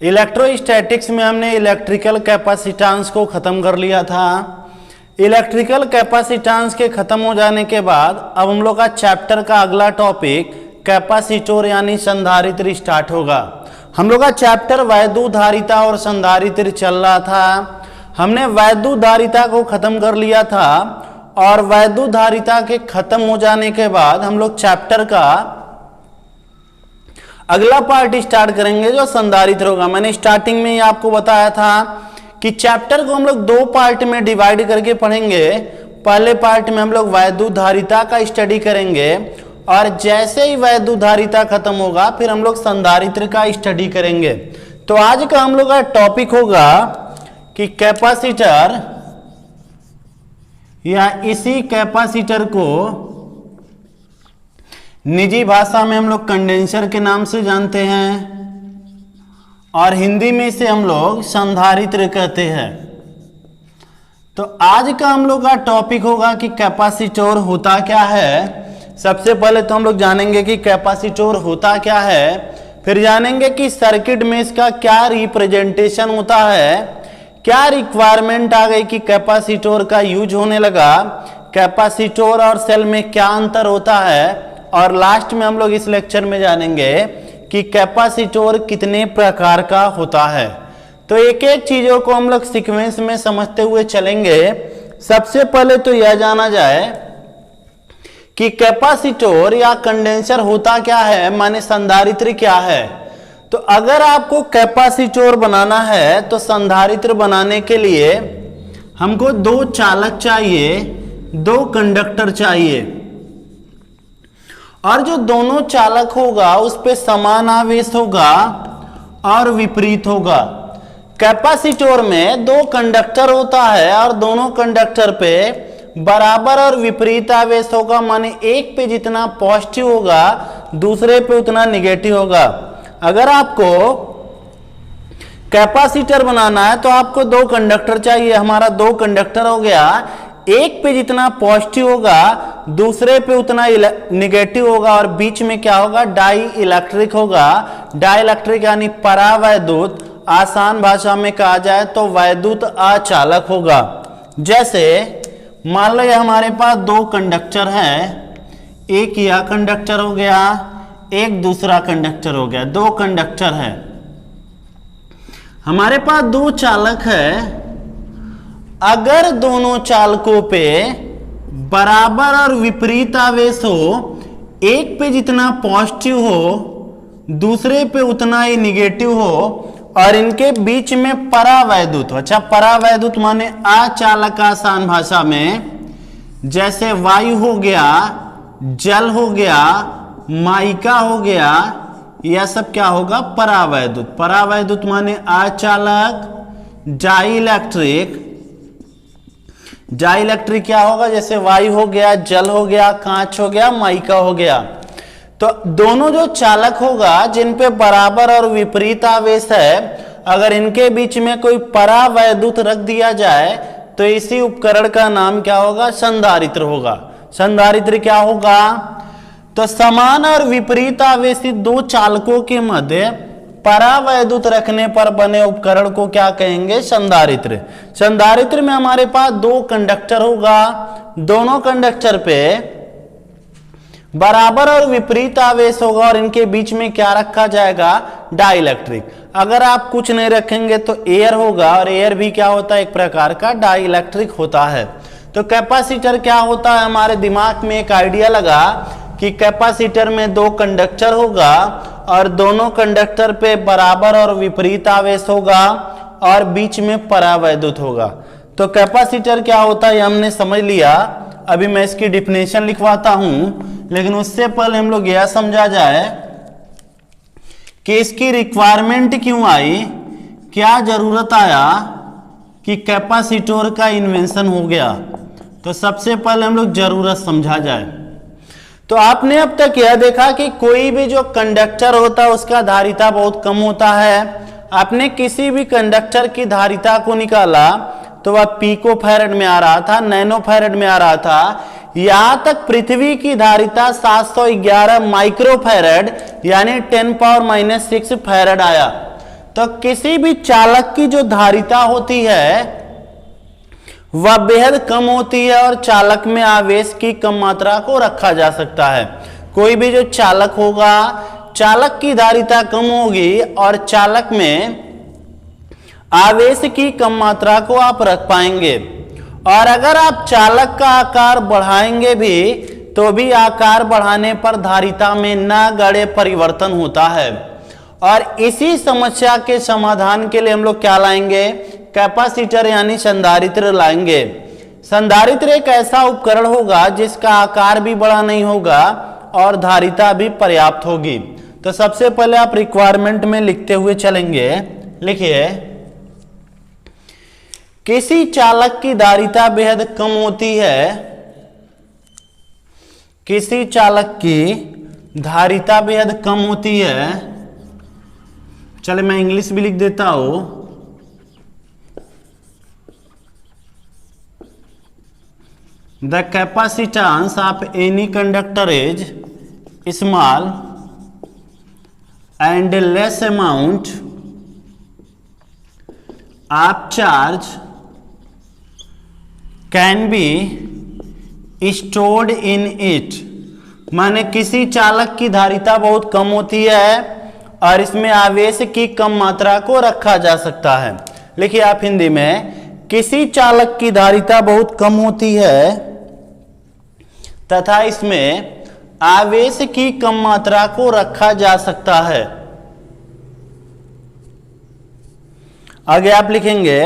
Electrostatics में हमने electrical capacitance को ख़त्म कर लिया था। इलेक्ट्रिकल कैपेसिटेंस के ख़त्म हो जाने के बाद अब हम लोग का चैप्टर का अगला टॉपिक कैपेसिटर यानी संधारित्र स्टार्ट होगा। हम लोग का चैप्टर वैद्युतधारिता और संधारित्र चल रहा था। हमने वैद्युतधारिता को ख़त्म कर लिया था और वैद्युतधारिता के ख़त्म हो जाने के बाद हम लोग चैप्टर का अगला पार्ट स्टार्ट करेंगे जो संधारित्र होगा। मैंने स्टार्टिंग में ही आपको बताया था कि चैप्टर को हम लोग दो पार्ट में डिवाइड करके पढ़ेंगे। पहले पार्ट में हम लोग वैद्युतधारिता का स्टडी करेंगे और जैसे ही वैद्युतधारिता खत्म होगा फिर हम लोग संधारित्र का स्टडी करेंगे। तो आज का हम लोग का टॉपिक होगा कि कैपेसिटर या इसी कैपेसिटर को निजी भाषा में हम लोग कंडेंसर के नाम से जानते हैं और हिंदी में इसे हम लोग संधारित्र कहते हैं। तो आज का हम लोग का टॉपिक होगा कि कैपेसिटर होता क्या है। सबसे पहले तो हम लोग जानेंगे कि कैपेसिटर होता क्या है, फिर जानेंगे कि सर्किट में इसका क्या रिप्रेजेंटेशन होता है, क्या रिक्वायरमेंट आ गई कि कैपेसिटर का यूज होने लगा, कैपेसिटर और सेल में क्या अंतर होता है, और लास्ट में हम लोग इस लेक्चर में जानेंगे कि कैपेसिटर कितने प्रकार का होता है। तो एक एक चीजों को हम लोग सीक्वेंस में समझते हुए चलेंगे। सबसे पहले तो यह जाना जाए कि कैपेसिटर या कंडेंसर होता क्या है, माने संधारित्र क्या है। तो अगर आपको कैपेसिटर बनाना है तो संधारित्र बनाने के लिए हमको दो चालक चाहिए, दो कंडक्टर चाहिए और जो दोनों चालक होगा उस पे समान आवेश होगा और विपरीत होगा। कैपेसिटर में दो कंडक्टर होता है और दोनों कंडक्टर पे बराबर और विपरीत आवेश होगा, माने एक पे जितना पॉजिटिव होगा दूसरे पे उतना निगेटिव होगा। अगर आपको कैपेसिटर बनाना है तो आपको दो कंडक्टर चाहिए। हमारा दो कंडक्टर हो गया, एक पे जितना पॉजिटिव होगा दूसरे पे उतना निगेटिव होगा और बीच में क्या होगा, डाई इलेक्ट्रिक होगा। डाई इलेक्ट्रिक यानी परावैद्युत, आसान भाषा में कहा जाए तो वैद्युत अचालक होगा। जैसे मान लो ये हमारे पास दो कंडक्टर है, एक यह कंडक्टर हो गया, एक दूसरा कंडक्टर हो गया। दो कंडक्टर है, हमारे पास दो चालक है। अगर दोनों चालकों पे बराबर और विपरीत आवेश हो, एक पे जितना पॉजिटिव हो दूसरे पे उतना ही निगेटिव हो और इनके बीच में परावैद्युत हो। अच्छा, परावैद्युत माने अचालक आसान भाषा में, जैसे वायु हो गया, जल हो गया, माइका हो गया, यह सब क्या होगा, परावैद्युत। परावैद्युत माने अचालक। डाई इलेक्ट्रिक, डाई इलेक्ट्रिक क्या होगा, जैसे वायु हो गया, जल हो गया, कांच हो गया, माइका हो गया। तो दोनों जो चालक होगा जिन पे बराबर और विपरीत आवेश है, अगर इनके बीच में कोई परावैद्युत रख दिया जाए तो इसी उपकरण का नाम क्या होगा, संधारित्र होगा। संधारित्र क्या होगा, तो समान और विपरीत आवेशित दो चालकों के मध्य परावैद्युत रखने पर बने उपकरण को क्या कहेंगे, संधारित्र। संधारित्र में हमारे पास दो कंडक्टर होगा, दोनों कंडक्टर पे बराबर और विपरीत आवेश होगा और इनके बीच में क्या रखा जाएगा, डाई इलेक्ट्रिक। अगर आप कुछ नहीं रखेंगे तो एयर होगा और एयर भी क्या होता है, एक प्रकार का डाई इलेक्ट्रिक होता है। तो कैपेसिटर क्या होता है, हमारे दिमाग में एक आइडिया लगा कि कैपेसिटर में दो कंडक्टर होगा और दोनों कंडक्टर पे बराबर और विपरीत आवेश होगा और बीच में परावैद्युत होगा। तो कैपेसिटर क्या होता है हमने समझ लिया। अभी मैं इसकी डिफिनेशन लिखवाता हूं, लेकिन उससे पहले हम लोग यह समझा जाए कि इसकी रिक्वायरमेंट क्यों आई, क्या जरूरत आया कि कैपेसिटर का इन्वेंशन हो गया। तो सबसे पहले हम लोग जरूरत समझा जाए। तो आपने अब तक यह देखा कि कोई भी जो कंडक्टर होता है उसका धारिता बहुत कम होता है। आपने किसी भी कंडक्टर की धारिता को निकाला तो वह पिको फैरेड में आ रहा था, नैनो फैरेड में आ रहा था। यहां तक पृथ्वी की धारिता 711 माइक्रो फैरेड यानी 10⁻⁻⁶ फैरेड आया। तो किसी भी चालक की जो धारिता होती है वह बेहद कम होती है और चालक में आवेश की कम मात्रा को रखा जा सकता है। कोई भी जो चालक होगा, चालक की धारिता कम होगी और चालक में आवेश की कम मात्रा को आप रख पाएंगे। और अगर आप चालक का आकार बढ़ाएंगे भी तो भी आकार बढ़ाने पर धारिता में नगण्य परिवर्तन होता है। और इसी समस्या के समाधान के लिए हम लोग क्या लाएंगे? कैपेसिटर यानी संधारित्र लाएंगे। संधारित्र एक ऐसा उपकरण होगा जिसका आकार भी बड़ा नहीं होगा और धारिता भी पर्याप्त होगी। तो सबसे पहले आप रिक्वायरमेंट में लिखते हुए चलेंगे। लिखिए, किसी चालक की धारिता बेहद कम होती है, किसी चालक की धारिता बेहद कम होती है। चले मैं इंग्लिश भी लिख देता हूं। The capacitance of any conductor is small and less amount of charge can be stored in it. माने किसी चालक की धारिता बहुत कम होती है और इसमें आवेश की कम मात्रा को रखा जा सकता है। लिखिए आप हिंदी में, किसी चालक की धारिता बहुत कम होती है तथा इसमें आवेश की कम मात्रा को रखा जा सकता है। आगे आप लिखेंगे,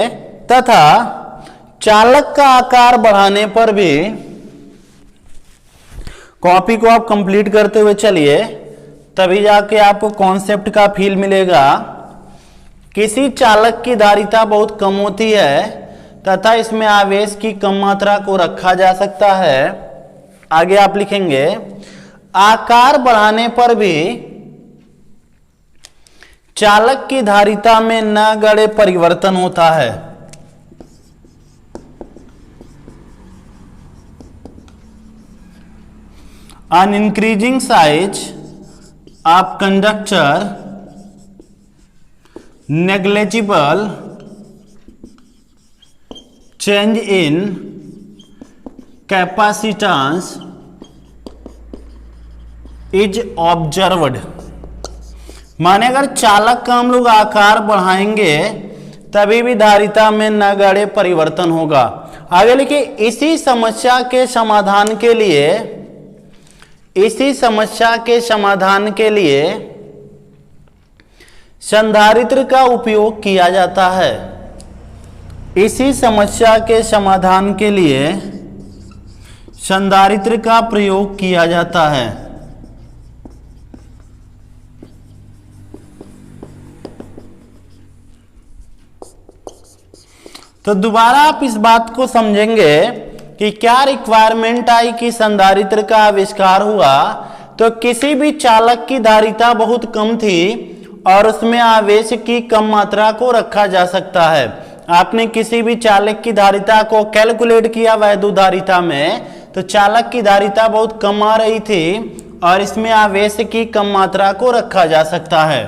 तथा चालक का आकार बढ़ाने पर भी, कॉपी को आप कंप्लीट करते हुए चलिए तभी जाके आपको कॉन्सेप्ट का फील मिलेगा। किसी चालक की धारिता बहुत कम होती है तथा इसमें आवेश की कम मात्रा को रखा जा सकता है। आगे आप लिखेंगे, आकार बढ़ाने पर भी चालक की धारिता में नगण्य परिवर्तन होता है। An increasing size of conductor negligible change in capacitance is observed। माने अगर चालक का हम लोग आकार बढ़ाएंगे तभी भी धारिता में नगण्य परिवर्तन होगा। आगे लिखिए, इसी समस्या के समाधान के लिए, इसी समस्या के समाधान के लिए संधारित्र का उपयोग किया जाता है। इसी समस्या के समाधान के लिए संधारित्र का प्रयोग किया जाता है। तो दोबारा आप इस बात को समझेंगे कि क्या रिक्वायरमेंट आई कि संधारित्र का आविष्कार हुआ। तो किसी भी चालक की धारिता बहुत कम थी और उसमें आवेश की कम मात्रा को रखा जा सकता है। आपने किसी भी चालक की धारिता को कैलकुलेट किया वैद्युत धारिता में, तो चालक की धारिता बहुत कम आ रही थी और इसमें आवेश की कम मात्रा को रखा जा सकता है।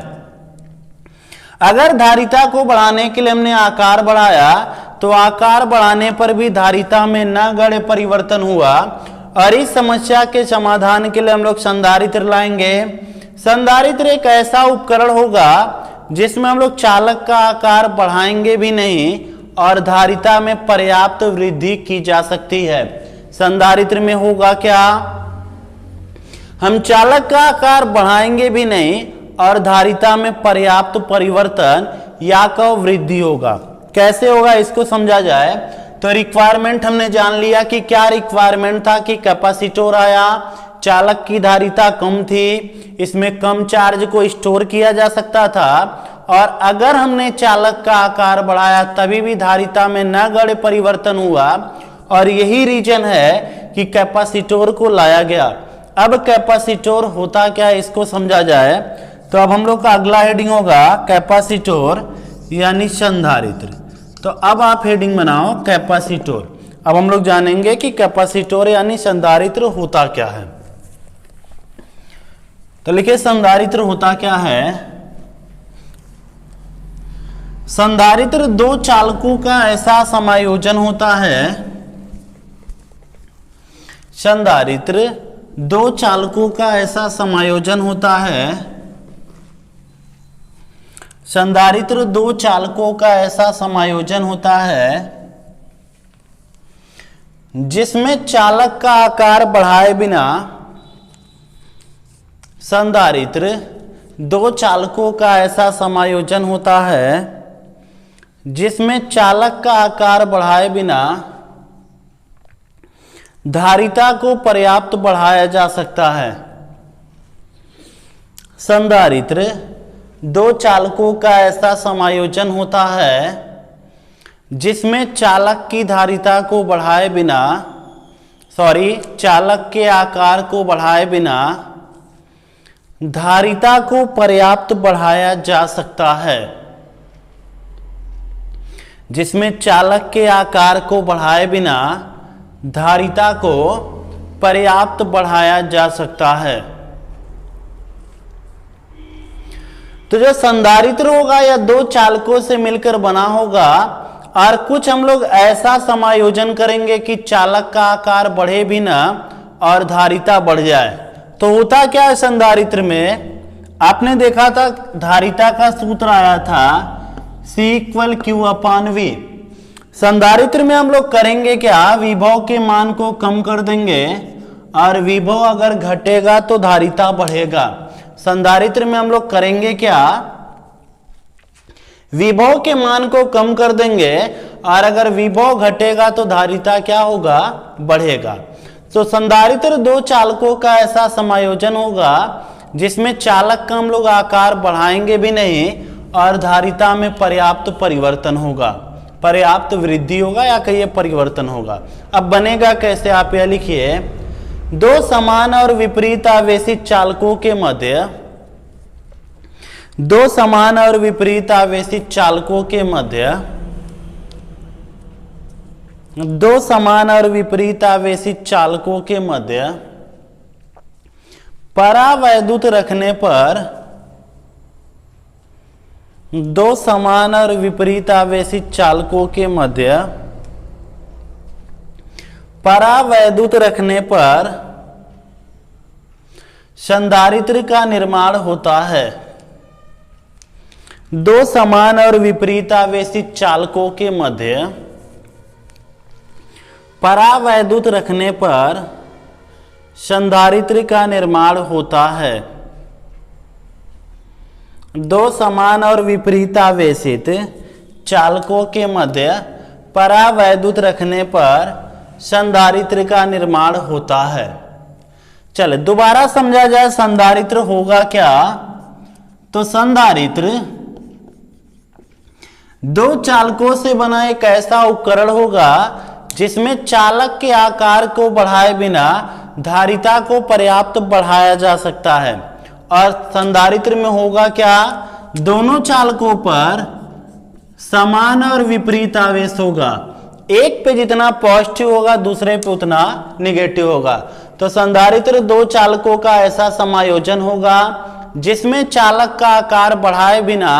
अगर धारिता को बढ़ाने के लिए हमने आकार बढ़ाया तो आकार बढ़ाने पर भी धारिता में नगण्य परिवर्तन हुआ। और इस समस्या के समाधान के लिए हम लोग संधारित्र लाएंगे। संधारित्र एक ऐसा उपकरण होगा जिसमें हम लोग चालक का आकार बढ़ाएंगे भी नहीं और धारिता में पर्याप्त वृद्धि की जा सकती है। संधारित्र में होगा क्या, हम चालक का आकार बढ़ाएंगे भी नहीं और धारिता में पर्याप्त परिवर्तन या का वृद्धि होगा। कैसे होगा इसको समझा जाए तो रिक्वायरमेंट हमने जान लिया कि क्या रिक्वायरमेंट था कि कैपेसिटर आया, चालक की धारिता कम थी, इसमें कम चार्ज को स्टोर किया जा सकता था और अगर हमने चालक का आकार बढ़ाया तभी भी धारिता में नगण्य परिवर्तन हुआ और यही रीजन है कि कैपेसिटर को लाया गया। अब कैपेसिटर होता क्या है इसको समझा जाए तो अब हम लोग का अगला हेडिंग होगा कैपेसिटर यानी संधारित्र। तो अब आप हेडिंग बनाओ कैपेसिटर। अब हम लोग जानेंगे कि कैपेसिटर यानी संधारित्र होता क्या है। तो लिखिए संधारित्र होता क्या है। संधारित्र दो चालकों का ऐसा समायोजन होता है, संधारित्र दो चालकों का ऐसा समायोजन होता है, संधारित्र दो चालकों का ऐसा समायोजन होता है जिसमें चालक का आकार बढ़ाए बिना, संधारित्र दो चालकों का ऐसा समायोजन होता है जिसमें चालक का आकार बढ़ाए बिना धारिता को पर्याप्त बढ़ाया जा सकता है। संधारित्र दो चालकों का ऐसा समायोजन होता है जिसमें चालक की धारिता को बढ़ाए बिना, चालक के आकार को बढ़ाए बिना धारिता को पर्याप्त बढ़ाया जा सकता है, जिसमें चालक के आकार को बढ़ाए बिना धारिता को पर्याप्त बढ़ाया जा सकता है। तो जो संधारित्र होगा या दो चालकों से मिलकर बना होगा और कुछ हम लोग ऐसा समायोजन करेंगे कि चालक का आकार बढ़े भी ना और धारिता बढ़ जाए। तो होता क्या है संधारित्र में, आपने देखा था धारिता का सूत्र आया था C=Q/V। संधारित्र में हम लोग करेंगे क्या, विभव के मान को कम कर देंगे और विभव अगर घटेगा तो धारिता बढ़ेगा। संधारित्र में हम लोग करेंगे क्या, विभव के मान को कम कर देंगे और अगर विभव घटेगा तो धारिता क्या होगा, बढ़ेगा। तो संधारित्र दो चालकों का ऐसा समायोजन होगा जिसमें चालक का हम लोग आकार बढ़ाएंगे भी नहीं और धारिता में पर्याप्त परिवर्तन होगा, पर्याप्त वृद्धि होगा या कहिए परिवर्तन होगा। अब बनेगा कैसे, आप यह लिखिए, दो समान और विपरीत आवेशित चालकों के मध्य, दो समान और विपरीत आवेशित चालकों के मध्य, दो समान और विपरीत आवेशित चालकों के मध्य परावैद्युत रखने पर, दो समान और विपरीत आवेशित चालकों के मध्य परावैद्युत रखने पर संधारित्र का निर्माण होता है। दो समान और विपरीत आवेशित चालकों के मध्य परावैद्युत रखने पर संधारित्र का निर्माण होता है। दो समान और विपरीत आवेशित चालकों के मध्य परावैद्युत रखने पर संधारित्र का निर्माण होता है। चले दोबारा समझा जाए संधारित्र होगा क्या। तो संधारित्र दो चालकों से बना एक ऐसा उपकरण होगा जिसमें चालक के आकार को बढ़ाए बिना धारिता को पर्याप्त बढ़ाया जा सकता है। और संधारित्र में होगा क्या, दोनों चालकों पर समान और विपरीत आवेश होगा, एक पे जितना पॉजिटिव होगा दूसरे पे उतना निगेटिव होगा। तो संधारित्र दो चालकों का ऐसा समायोजन होगा जिसमें चालक का आकार बढ़ाए बिना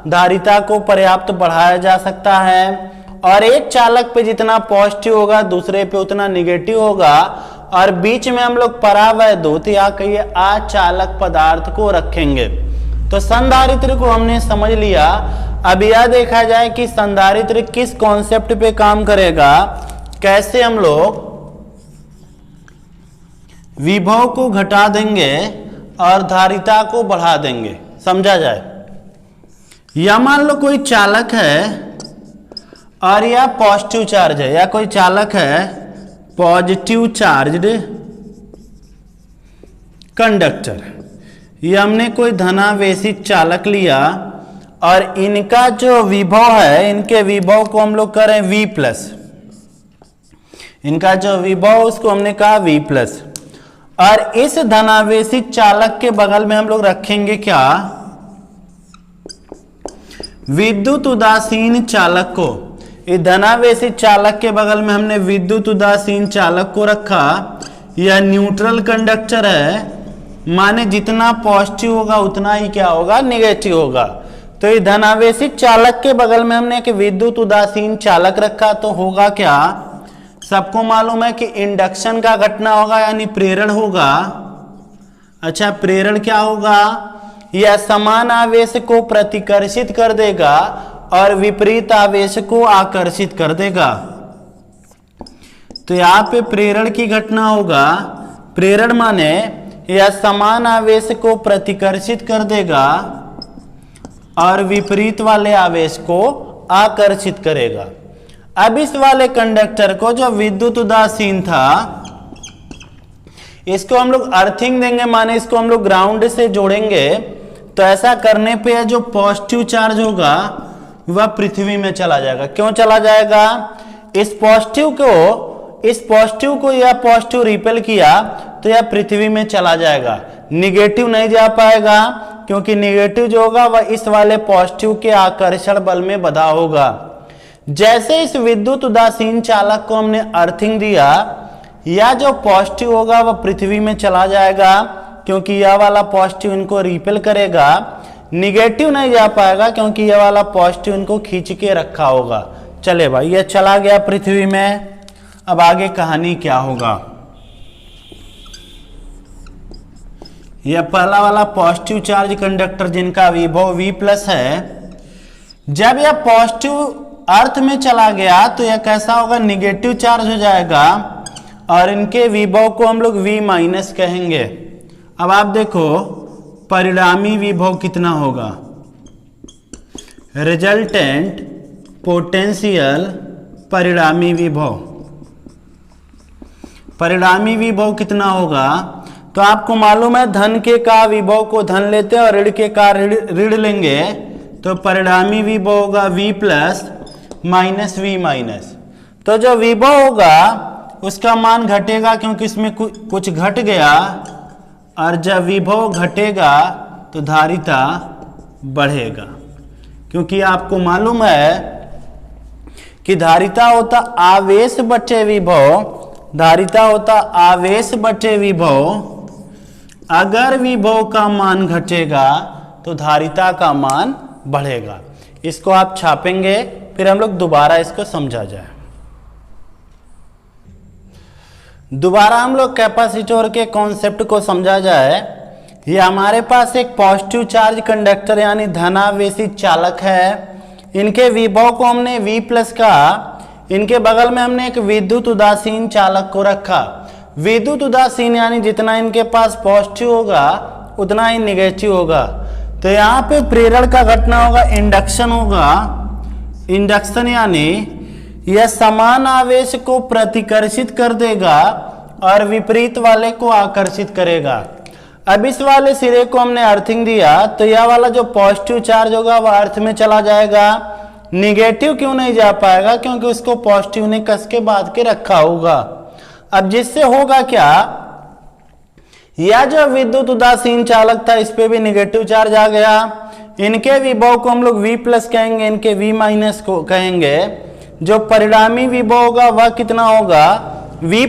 धारिता को पर्याप्त बढ़ाया जा सकता है और एक चालक पे जितना पॉजिटिव होगा दूसरे पे उतना निगेटिव होगा और बीच में हम लोग परावैद्युत या कहिए अचालक पदार्थ को रखेंगे। तो संधारित्र को हमने समझ लिया। अब यह देखा जाए कि संधारित्र किस कॉन्सेप्ट पे काम करेगा, कैसे हम लोग विभव को घटा देंगे और धारिता को बढ़ा देंगे, समझा जाए। या मान लो कोई चालक है और यह पॉजिटिव चार्ज है, या कोई चालक है पॉजिटिव चार्ज्ड कंडक्टर, ये हमने कोई धनावेशित चालक लिया और इनका जो विभव है, इनके विभव को हम लोग करें V+, इनका जो विभव उसको हमने कहा V+। और इस धनावेशित चालक के बगल में हम लोग रखेंगे क्या, विद्युत उदासीन चालक को। इस धनावेशित चालक के बगल में हमने विद्युत उदासीन चालक को रखा। यह न्यूट्रल कंडक्टर है, माने जितना पॉजिटिव होगा उतना ही क्या होगा, निगेटिव होगा। तो ये धनावेशी चालक के बगल में हमने एक विद्युत उदासीन चालक रखा, तो होगा क्या, सबको मालूम है कि इंडक्शन का घटना होगा यानी प्रेरण होगा। अच्छा, प्रेरण क्या होगा, यह समान आवेश को प्रतिकर्षित कर देगा और विपरीत आवेश को आकर्षित कर देगा। तो यहाँ पे प्रेरण की घटना होगा, प्रेरण माने यह समान आवेश को प्रतिकर्षित कर देगा और विपरीत वाले आवेश को आकर्षित करेगा। अब इस वाले कंडक्टर को जो विद्युत उदासीन था, इसको हम लोग अर्थिंग देंगे, माने इसको हम लोग ग्राउंड से जोड़ेंगे। तो ऐसा करने पे जो पॉजिटिव चार्ज होगा वह पृथ्वी में चला जाएगा। क्यों चला जाएगा, इस पॉजिटिव को यह पॉजिटिव रिपेल किया तो यह पृथ्वी में चला जाएगा, निगेटिव नहीं जा पाएगा, क्योंकि निगेटिव जो होगा वह इस वाले पॉजिटिव के आकर्षण बल में बधा होगा। जैसे इस विद्युत उदासीन चालक को हमने अर्थिंग दिया, यह जो पॉजिटिव होगा वह पृथ्वी में चला जाएगा, क्योंकि यह वाला पॉजिटिव इनको रिपेल करेगा। निगेटिव नहीं जा पाएगा, क्योंकि यह वाला पॉजिटिव इनको खींच के रखा होगा। चले भाई, यह चला गया पृथ्वी में। अब आगे कहानी क्या होगा, यह पहला वाला पॉजिटिव चार्ज कंडक्टर जिनका विभव V+ है, जब यह पॉजिटिव अर्थ में चला गया तो यह कैसा होगा, निगेटिव चार्ज हो जाएगा और इनके विभव को हम लोग V- कहेंगे। अब आप देखो परिणामी विभव कितना होगा, रिजल्टेंट पोटेंशियल परिणामी विभव। परिणामी विभव कितना होगा, तो आपको मालूम है धन के का विभव को धन लेते हैं और ऋण के का ऋण लेंगे, तो परिणामी विभव होगा V+ माइनस V-। तो जो विभव होगा उसका मान घटेगा, क्योंकि इसमें कुछ घट गया, और जब विभव घटेगा तो धारिता बढ़ेगा, क्योंकि आपको मालूम है कि धारिता होता आवेश बटे विभव, धारिता होता आवेश बटे विभव। अगर विभव का मान घटेगा तो धारिता का मान बढ़ेगा। इसको आप छापेंगे, फिर हम लोग दोबारा इसको समझा जाए। दोबारा हम लोग कैपेसिटर के कॉन्सेप्ट को समझा जाए। ये हमारे पास एक पॉजिटिव चार्ज कंडक्टर यानी धनावेशी चालक है। इनके विभव को हमने V+ कहा। इनके बगल में हमने एक विद्युत उदासीन चालक को रखा। विद्युत उदासीन यानी जितना इनके पास पॉजिटिव होगा उतना ही निगेटिव होगा। तो यहाँ पे प्रेरण का घटना होगा, इंडक्शन होगा। इंडक्शन यानी यह समान आवेश को प्रतिकर्षित कर देगा और विपरीत वाले को आकर्षित करेगा। अब इस वाले सिरे को हमने अर्थिंग दिया, तो यह वाला जो पॉजिटिव चार्ज होगा वह अर्थ में चला जाएगा। निगेटिव क्यों नहीं जा पाएगा, क्योंकि उसको पॉजिटिव ने कस के बांध के रखा होगा। अब जिससे होगा क्या, यह जो विद्युत उदासीन चालक था इस पे भी निगेटिव चार्ज आ गया। इनके विभव को हम लोग V+ कहेंगे, इनके V- को कहेंगे। जो परिणामी विभव होगा वह कितना होगा, V+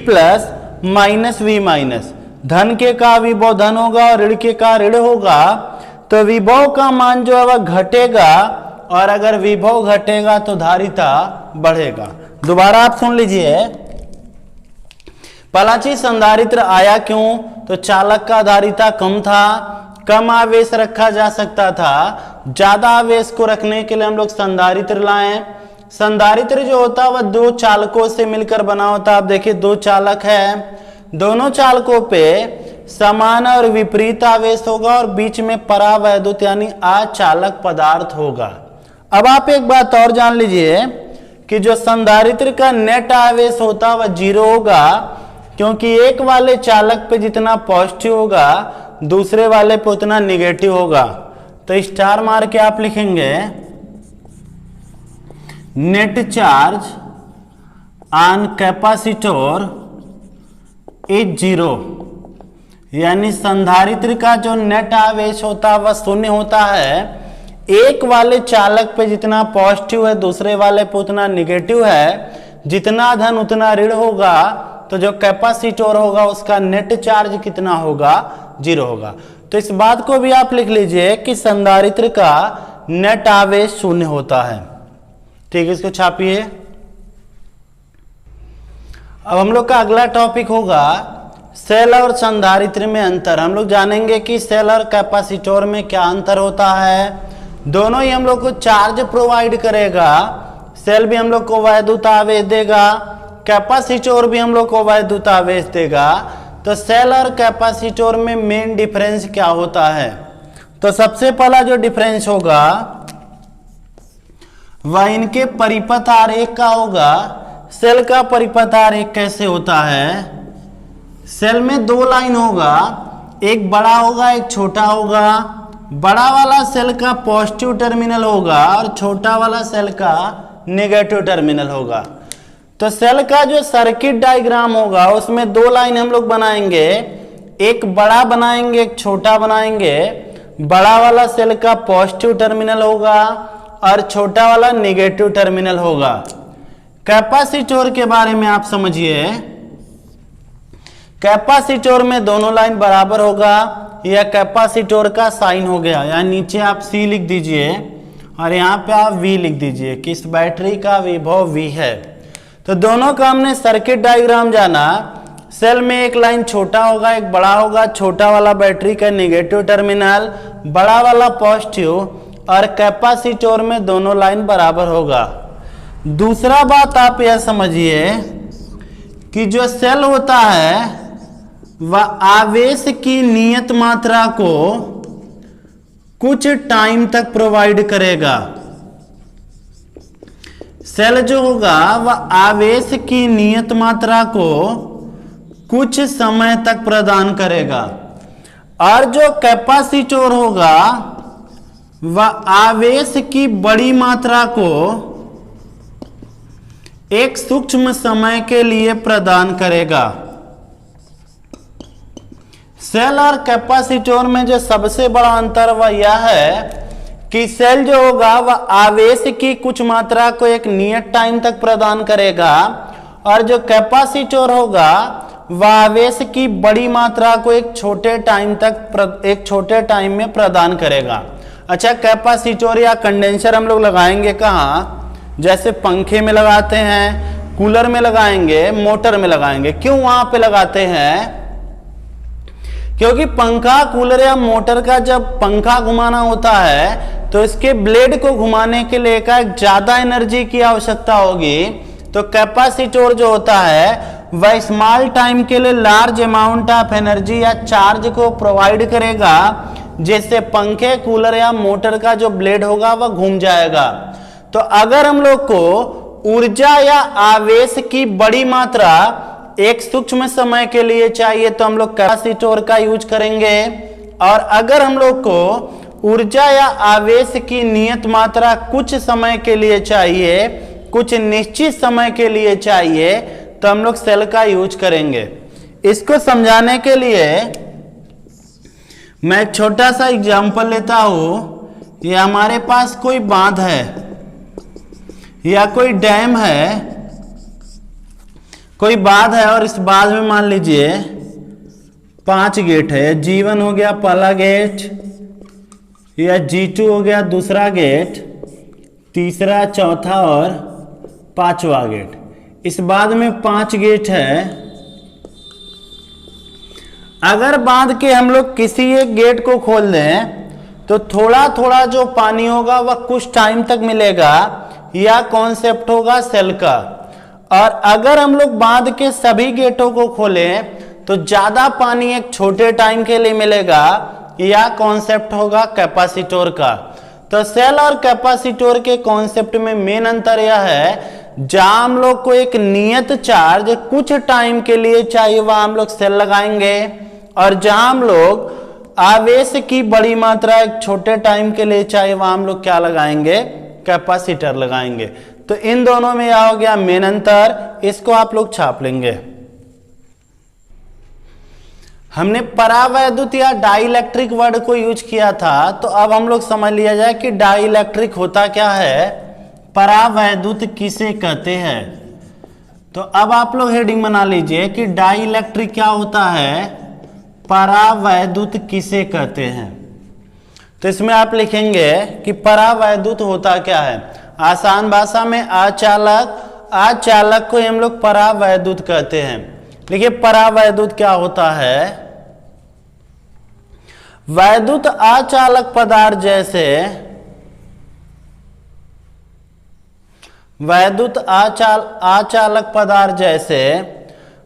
माइनस V-। धन के का विभव धन होगा और ऋण के का ऋण होगा। तो विभव का मान जो है वह घटेगा, और अगर विभव घटेगा तो धारिता बढ़ेगा। दोबारा आप सुन लीजिए। पहला चीज, संधारित्र आया क्यों, तो चालक का धारिता कम था, कम आवेश रखा जा सकता था। ज्यादा आवेश को रखने के लिए हम लोग संधारित्र लाए। संधारित्र जो होता वह दो चालकों से मिलकर बना होता। आप देखिए दो चालक है, दोनों चालकों पे समान और विपरीत आवेश होगा और बीच में परावैद्युत यानी अचालक पदार्थ होगा। अब आप एक बात और जान लीजिए कि जो संधारित्र का नेट आवेश होता वह 0 होगा, क्योंकि एक वाले चालक पे जितना पॉजिटिव होगा दूसरे वाले पे उतना निगेटिव होगा। तो स्टार मार के आप लिखेंगे net charge on capacitor is 0, यानी संधारित्र का जो नेट आवेश होता है वह 0 होता है। एक वाले चालक पे जितना पॉजिटिव है दूसरे वाले पे उतना निगेटिव है। जितना धन उतना ऋण होगा, तो जो कैपेसिटर होगा उसका नेट चार्ज कितना होगा, 0 होगा। तो इस बात को भी आप लिख लीजिए कि संधारित्र का नेट आवेश शून्य होता है। ठीक है, इसको छापिए। अब हम लोग का अगला टॉपिक होगा सेल और संधारित्र में अंतर। हम लोग जानेंगे कि सेल और कैपेसिटर में क्या अंतर होता है। दोनों ही हम लोग को चार्ज प्रोवाइड करेगा। सेल भी हम लोग को वैद्युत आवेश देगा, कैपेसिटर भी हम लोग को वैद्युत आवेश देगा। तो सेल और कैपेसिटर में मेन डिफरेंस क्या होता है? तो सबसे पहला जो डिफरेंस होगा वह इनके परिपथ आरेख का होगा। सेल का परिपथ आरेख कैसे होता है? सेल में दो लाइन होगा, एक बड़ा होगा एक छोटा होगा। बड़ा वाला सेल का पॉजिटिव टर्मिनल होगा और छोटा वाला सेल का नेगेटिव टर्मिनल होगा। तो सेल का जो सर्किट डायग्राम होगा उसमें दो लाइन हम लोग बनाएंगे, एक बड़ा बनाएंगे एक छोटा बनाएंगे। बड़ा वाला सेल का पॉजिटिव टर्मिनल होगा और छोटा वाला नेगेटिव टर्मिनल होगा। कैपेसिटर के बारे में आप समझिए। कैपेसिटर में दोनों लाइन बराबर होगा। यह कैपेसिटर का साइन हो गया, यानी नीचे आप C लिख दीजिए और यहाँ पे आप V लिख दीजिए कि इस बैटरी का विभव V है। तो दोनों का हमने सर्किट डायग्राम जाना। सेल में एक लाइन छोटा होगा एक बड़ा होगा, छोटा वाला बैटरी का नेगेटिव टर्मिनल, बड़ा वाला पॉजिटिव, और कैपेसिटर में दोनों लाइन बराबर होगा। दूसरा बात आप यह समझिए कि जो सेल होता है वह आवेश की नियत मात्रा को कुछ टाइम तक प्रोवाइड करेगा। सेल जो होगा वह आवेश की नियत मात्रा को कुछ समय तक प्रदान करेगा, और जो कैपेसिटर होगा वह आवेश की बड़ी मात्रा को एक सूक्ष्म समय के लिए प्रदान करेगा। सेल और कैपेसिटर में जो सबसे बड़ा अंतर वह यह है कि सेल जो होगा वह आवेश की कुछ मात्रा को एक नियत टाइम तक प्रदान करेगा, और जो कैपेसिटर होगा वह आवेश की बड़ी मात्रा को एक छोटे टाइम में प्रदान करेगा। अच्छा, कैपेसिटर या कंडेंसर हम लोग लगाएंगे कहाँ? जैसे पंखे में लगाते हैं, कूलर में लगाएंगे, मोटर में लगाएंगे। क्यों वहां पे लगाते हैं? क्योंकि पंखा, कूलर या मोटर का जब पंखा घुमाना होता है तो इसके ब्लेड को घुमाने के लिए का ज्यादा एनर्जी की आवश्यकता होगी। तो कैपेसिटर जो होता है वह स्मॉल टाइम के लिए लार्ज अमाउंट ऑफ एनर्जी या चार्ज को प्रोवाइड करेगा, जिससे पंखे, कूलर या मोटर का जो ब्लेड होगा वह घूम जाएगा। तो अगर हम लोग को ऊर्जा या आवेश की बड़ी मात्रा एक सूक्ष्म समय के लिए चाहिए तो हम लोग कैपेसिटर का यूज करेंगे, और अगर हम लोग को ऊर्जा या आवेश की नियत मात्रा कुछ समय के लिए चाहिए, कुछ निश्चित समय के लिए चाहिए, तो हम लोग सेल का यूज करेंगे। इसको समझाने के लिए मैं एक छोटा सा एग्जांपल लेता हूं। ये हमारे पास कोई बांध है या कोई डैम है, कोई बांध है, और इस बांध में मान लीजिए 5 गेट है। G1 हो गया पहला गेट, या G2 हो गया दूसरा गेट, तीसरा, चौथा और 5वां गेट। इस बांध में 5 गेट है। अगर बांध के हम लोग किसी एक गेट को खोल दें तो थोड़ा थोड़ा जो पानी होगा वह कुछ टाइम तक मिलेगा। यह कॉन्सेप्ट होगा सेल का। और अगर हम लोग बांध के सभी गेटों को खोलें तो ज्यादा पानी एक छोटे टाइम के लिए मिलेगा। यह कॉन्सेप्ट होगा कैपेसिटर का। तो सेल और कैपेसिटर के कॉन्सेप्ट में मेन अंतर यह है, जहां हम लोग को एक नियत चार्ज कुछ टाइम के लिए चाहिए वहां हम लोग सेल लगाएंगे, और जहां हम लोग आवेश की बड़ी मात्रा एक छोटे टाइम के लिए चाहिए वहां हम लोग क्या लगाएंगे? कैपेसिटर लगाएंगे। तो इन दोनों में यह हो गया मेन अंतर। इसको आप लोग छाप लेंगे। हमने परावैद्युत या डाइलेक्ट्रिक वर्ड को यूज किया था, तो अब हम लोग समझ लिया जाए कि डाइलेक्ट्रिक होता क्या है, परावैद्युत किसे कहते हैं। तो अब आप लोग हेडिंग बना लीजिए कि डाइलेक्ट्रिक क्या होता है, परावैद्युत किसे कहते हैं। तो इसमें आप लिखेंगे कि परावैद्युत होता क्या है। आसान भाषा में अचालक को हम लोग परावैद्युत कहते हैं। देखिए परावैद्युत क्या होता है। वैद्युत अचालक पदार्थ जैसे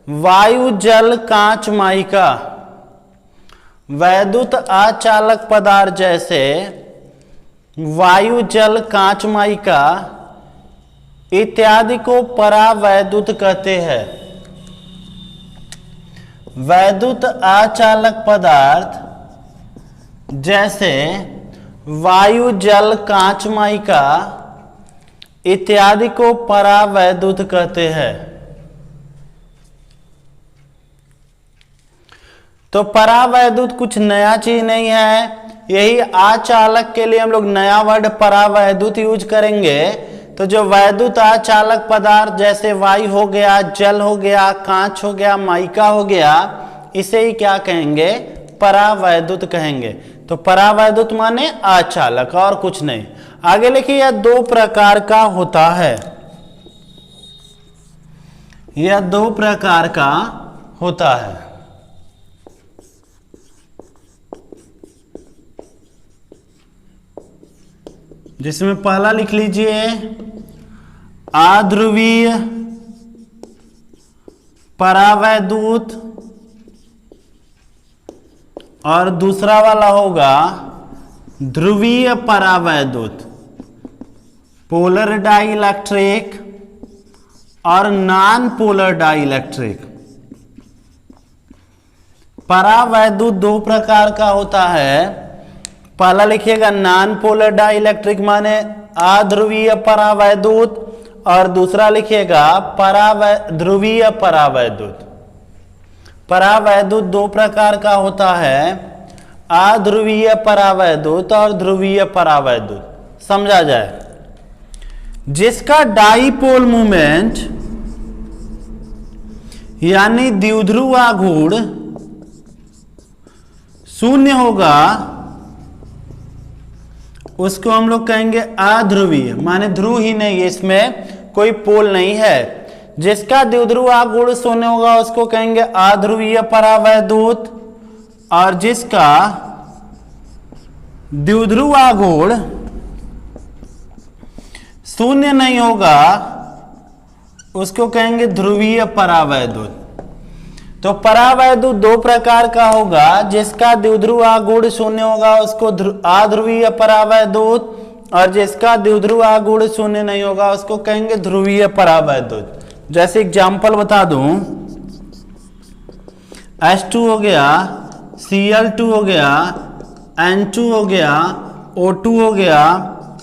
वायु जल कांच माइका, वैद्युत अचालक पदार्थ जैसे वायु जल कांच माइका इत्यादि को परावैद्युत कहते हैं। वैद्युत अचालक पदार्थ जैसे वायु जल कांच माइका इत्यादि को परावैद्युत कहते हैं। तो परावैद्युत कुछ नया चीज नहीं है, यही अचालक के लिए हम लोग नया वर्ड परावैद्युत यूज करेंगे। तो जो वैद्युत अचालक पदार्थ जैसे वायु हो गया, जल हो गया, कांच हो गया, माइका हो गया, इसे ही क्या कहेंगे, परावैद्युत कहेंगे। तो परावैद्युत माने अचालक और कुछ नहीं। आगे लिखिए यह दो प्रकार का होता है, यह दो प्रकार का होता है। जिसमें पहला लिख लीजिए अध्रुवीय परावैद्युत और दूसरा वाला होगा ध्रुवीय परावैद्युत, पोलर डाइइलेक्ट्रिक और नॉन पोलर डाइइलेक्ट्रिक। परावैद्युत दो प्रकार का होता है। पहला लिखिएगा नॉन पोलर डाइइलेक्ट्रिक माने अध्रुवीय परावैद्युत, और दूसरा लिखिएगा ध्रुवीय परावैद्युत। परावैद्युत दो प्रकार का होता है, अध्रुवीय परावैद्युत और ध्रुवीय परावैद्युत। समझा जाए, जिसका डाइपोल मूवमेंट यानी द्विध्रुव आघूर्ण शून्य होगा उसको हम लोग कहेंगे अध्रुवीय, माने ध्रुव ही नहीं है, इसमें कोई पोल नहीं है। जिसका द्विध्रुव आघूर्ण शून्य होगा उसको कहेंगे अध्रुवीय परावैद्युत, और जिसका द्विध्रुव आघूर्ण शून्य नहीं होगा उसको कहेंगे ध्रुवीय परावैद्युत। तो परावैद्युत दो प्रकार का होगा, जिसका द्विध्रुव आघूर्ण शून्य होगा उसको अध्रुवीय परावैद्युत, और जिसका द्विध्रुव आघूर्ण शून्य नहीं होगा उसको कहेंगे ध्रुवीय परावैद्युत। जैसे एग्जांपल बता दूं, H2 हो गया, Cl2 हो गया, N2 हो गया, O2 हो गया,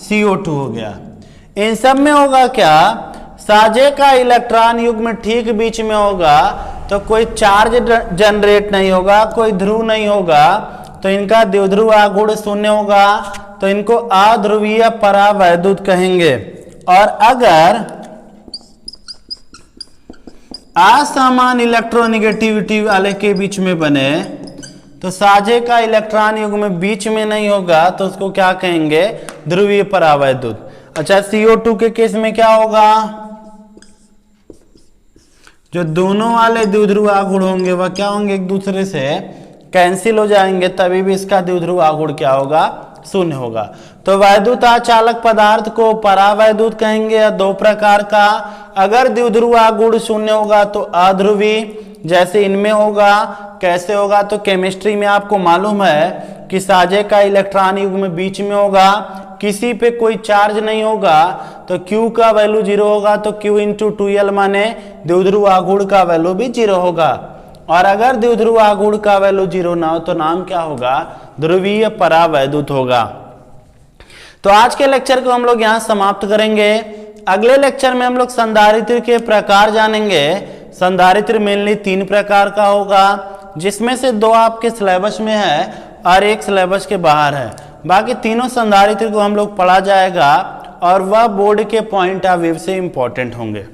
CO2 हो गया। इन सब में होगा क्या, साजे का इलेक्ट्रॉन युग्म ठीक बीच में होगा, तो कोई चार्ज जनरेट नहीं होगा, कोई ध्रुव नहीं होगा, तो इनका द्विध्रुव आघूर्ण शून्य होगा, तो इनको अध्रुवीय परावैद्युत कहेंगे। और अगर असमान इलेक्ट्रोनेगेटिविटी वाले के बीच में बने, तो साजे का इलेक्ट्रॉन युग्म बीच में नहीं होगा, तो उसको क्या कहेंगे, ध्रुवीय परावैद्युत। अच्छा, CO2 के केस में क्या होगा, जो दोनों वाले द्विध्रुव आघूर्ण होंगे वह क्या होंगे, एक दूसरे से कैंसिल हो जाएंगे, तभी भी इसका द्विध्रुव आघूर्ण क्या होगा, शून्य होगा। तो वैद्युत अचालक पदार्थ को परावैद्युत कहेंगे, दो प्रकार का। अगर द्विध्रुव आघूर्ण शून्य होगा तो अध्रुवी, जैसे इनमें होगा। कैसे होगा, तो केमिस्ट्री में आपको मालूम है कि साजे का इलेक्ट्रॉन युग्म बीच में होगा, किसी पे कोई चार्ज नहीं होगा, तो Q का वैल्यू 0 होगा, तो Q इंटू 2L माने द्विध्रुव आघूर्ण का वैल्यू भी 0 होगा। और अगर द्विध्रुव आघूर्ण का वैल्यू 0 ना हो तो नाम क्या होगा, ध्रुवीय परावैद्युत होगा। तो आज के लेक्चर को हम लोग यहाँ समाप्त करेंगे। अगले लेक्चर में हम लोग संधारित्र के प्रकार जानेंगे। संधारित्र मेनली 3 प्रकार का होगा, जिसमें से 2 आपके सिलेबस में है और 1 सिलेबस के बाहर है। बाकी तीनों संधारित्र को हम लोग पढ़ा जाएगा और वह बोर्ड के पॉइंट ऑफ व्यू से इंपॉर्टेंट होंगे।